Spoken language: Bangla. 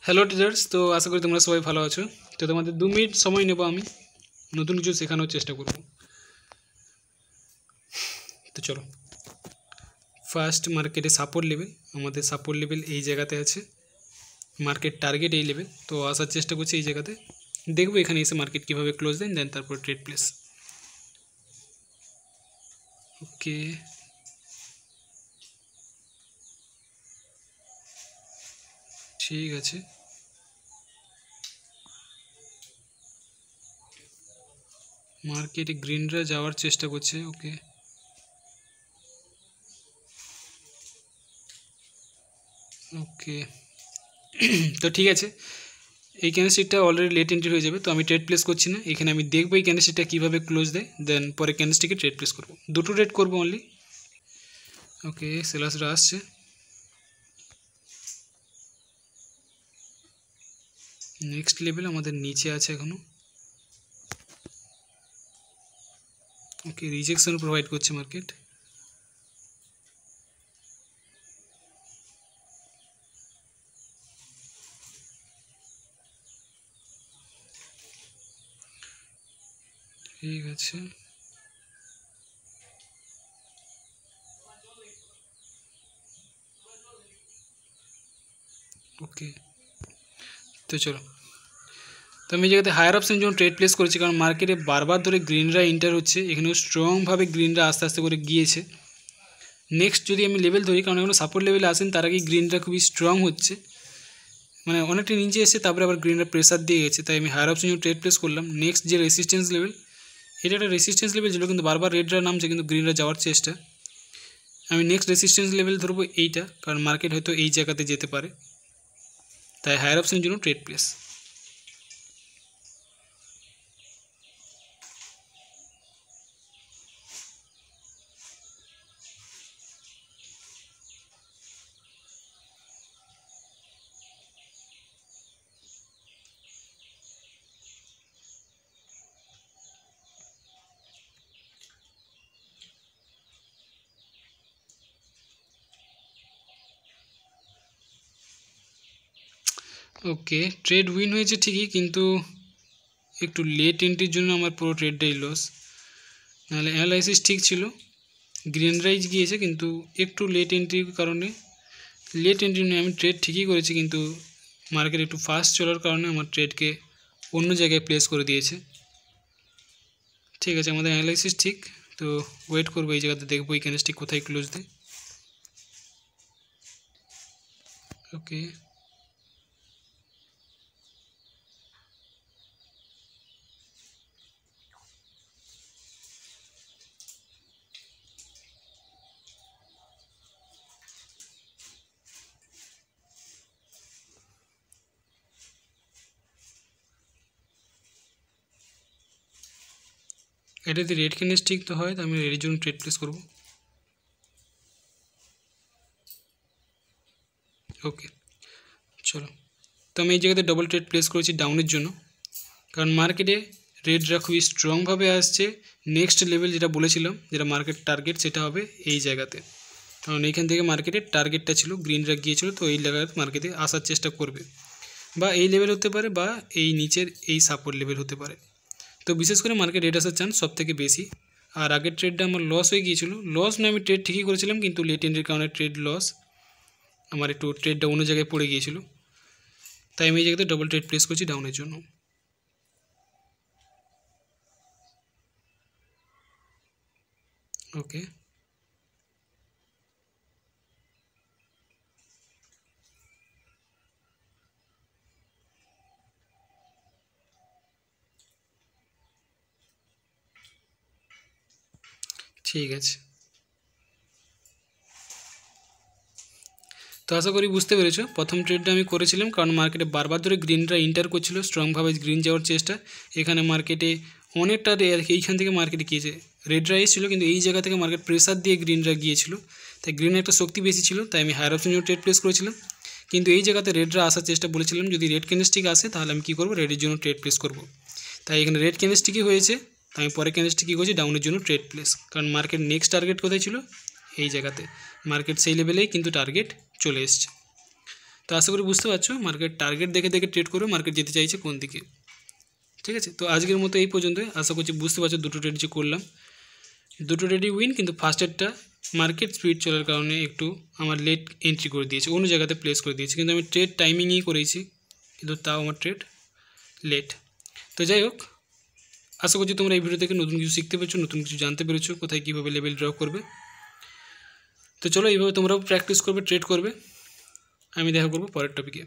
হ্যালো টিচার্স, তো আশা করি তোমরা সবাই ভালো আছো। তো তোমাদের 2 মিনিট সময় নেব, আমি নতুন কিছু শেখানোর চেষ্টা করব। তো চলো, ফার্স্ট মার্কেটে সাপোর্ট লেভেল, আমাদের সাপোর্ট লেভেল এই জায়গাতে আছে, মার্কেট টার্গেট এই লেভেল। তো আসার চেষ্টা করছি এই জায়গাতে, দেখবো এখানে এসে মার্কেট কীভাবে ক্লোজ দেন, দেন তারপর ট্রেড প্লেস। ওকে, ঠিক আছে। মার্কেটে গ্রিনরা যাওয়ার চেষ্টা করছে। ওকে ওকে তো ঠিক আছে, এই ক্যান্ডেলস্টিকটা অলরেডি লেট এন্ট্রি হয়ে যাবে, তো আমি ট্রেড প্লেস করছি না। এখানে আমি দেখবো এই ক্যান্ডেলস্টিকটা কীভাবে ক্লোজ দেয়, দেন পরে ক্যান্ডেলস্টিকে ট্রেড প্লেস করবো। দুটো ট্রেড করবো অনলি। ওকে, সেলার্সরা আসছে। নেক্সট লেভেল আমাদের নিচে আছে এখনও। ওকে, রিজেকশন প্রোভাইড করছে মার্কেট। ঠিক আছে, ওকে। তো চলো, তো আমি এই জায়গাতে হায়ার অপশানের জন্য ট্রেড প্লেস করেছি, কারণ মার্কেটে বারবার ধরে গ্রিনরা এন্টার হচ্ছে, এখানেও স্ট্রংভাবে গ্রিনরা আস্তে আস্তে করে গিয়েছে। নেক্সট যদি আমি লেভেল ধরি, কারণ এখনও সাপোর্ট লেভেলে আসেন, তার আগে গ্রিনরা খুবই স্ট্রং হচ্ছে, মানে অনেকটা নিচে এসে তারপরে আবার গ্রিনরা প্রেসার দিয়ে গেছে, তাই আমি হায়ার অপশন জন্য ট্রেড প্লেস করলাম। নেক্সট যে রেসিস্ট্যান্স লেভেল, এটা একটা রেসিস্ট্যান্স লেভেল ছিল, কিন্তু বারবার রেডরা নামছে, কিন্তু গ্রিনরা যাওয়ার চেষ্টা। আমি নেক্সট রেসিস্ট্যান্স লেভেল ধরবো এইটা, কারণ মার্কেট হয়তো এই জায়গাতে যেতে পারে, তাই হায়ার অপশনের জন্য ট্রেড প্লেস। ওকে, ট্রেড উইন হয়েছে ঠিকই, কিন্তু একটু লেট এন্ট্রির জন্য আমার পুরো ট্রেডটাই লস। নাহলে অ্যানালাইসিস ঠিক ছিল, গ্রিন রাইজ গিয়েছে, কিন্তু একটু লেট এন্ট্রির কারণে, লেট এন্ট্রি নিয়ে আমি ট্রেড ঠিকই করেছি, কিন্তু মার্কেট একটু ফাস্ট চলার কারণে আমার ট্রেডকে অন্য জায়গায় প্লেস করে দিয়েছে। ঠিক আছে, আমাদের অ্যানালাইসিস ঠিক, তো ওয়েট করবো এই জায়গাতে, দেখবো এই ক্যান্ডেলস্টিক কোথায় ক্লোজ দেয়। ওকে, এটা যদি রেড ক্যান্ডেলস্টিক তো হয়, তো আমি রেডের জন্য ট্রেড প্লেস করবো। ওকে, চলো, তো আমি এই জায়গাতে ডবল ট্রেড প্লেস করেছি ডাউনের জন্য, কারণ মার্কেটে রেডরা খুবই স্ট্রংভাবে আসছে। নেক্সট লেভেল যেটা বলেছিলাম, যেটা মার্কেট টার্গেট, সেটা হবে এই জায়গাতে, কারণ এইখান থেকে মার্কেটের টার্গেটটা ছিল, গ্রিনরা গিয়েছিল, তো এই জায়গাতে মার্কেটে আসার চেষ্টা করবে, বা এই লেভেল হতে পারে, বা এই নিচের এই সাপোর্ট লেভেল হতে পারে। তো বিশেষ করে মার্কেট রেড আসার চান্স সব থেকে বেশি। আর আগের ট্রেডটা আমার লস হয়ে গিয়েছিলো, লস না, আমি ট্রেড ঠিকই করেছিলাম, কিন্তু লেট এন্ট্রির কারণে ট্রেড লস, আমার একটু ট্রেডটা অন্য জায়গায় পড়ে গিয়েছিল, তাই আমি এই জায়গাতে ডবল ট্রেড প্লেস করছি ডাউনের জন্য। ওকে, ঠিক আছে, তো আশা করি বুঝতে পেরেছো। প্রথম ট্রেডটা আমি করেছিলাম, কারণ মার্কেটে বারবার ধরে গ্রিনরা ইন্টার করছিল, স্ট্রংভাবে গ্রিন যাওয়ার চেষ্টা। এখানে মার্কেটে অনেকটা এইখান থেকে মার্কেটে গিয়েছে, রেডরা এসেছিলো, কিন্তু এই জায়গা থেকে মার্কেট প্রেসার দিয়ে গ্রিনরা গিয়েছিল, তাই গ্রিনের একটা শক্তি বেশি ছিল, তাই আমি হায়ার অপশন জন্য ট্রেড প্লেস করেছিলাম। কিন্তু এই জায়গাতে রেডরা আসার চেষ্টা বলেছিলাম, যদি রেড ক্যান্ডেলস্টিক আসে তাহলে আমি কী করবো, রেডের জন্য ট্রেড প্লেস করবো। তাই এখানে রেড ক্যান্ডেলস্টিকই হয়েছে, তাই আমি পরে ক্যান্ডেলস্টিক কী করছি, ডাউনের জন্য ট্রেড প্লেস, কারণ মার্কেট নেক্সট টার্গেট কোথায় ছিল, এই জায়গাতে। মার্কেট সেই লেভেলেই কিন্তু টার্গেট চলে এসছে। তো আশা করি বুঝতে পারছো মার্কেট টার্গেট দেখে দেখে ট্রেড করবে, মার্কেট যেতে চাইছে কোন দিকে। ঠিক আছে, তো আজকের মতো এই পর্যন্তই। আশা করছি বুঝতে পারছো দুটো ট্রেড যে করলাম, দুটো ট্রেডই উইন, কিন্তু ফার্স্টেরটা মার্কেট স্পিড চলার কারণে একটু আমার লেট এন্ট্রি করে দিয়েছে, অন্য জায়গাতে প্লেস করে দিয়েছে, কিন্তু আমি ট্রেড টাইমিংই করেছি, কিন্তু তাও আমার ট্রেড লেট। তো যাই হোক, আশা করছি তোমরা এই ভিডিও থেকে নতুন কিছু শিখতে পেরেছো, নতুন কিছু জানতে পেরেছো, কোথায় কীভাবে লেভেল ড্র করবে। তো চলো এইভাবে তোমরাও প্র্যাকটিস করবে, ট্রেড করবে। আমি দেখা করবো পরের টপিকে।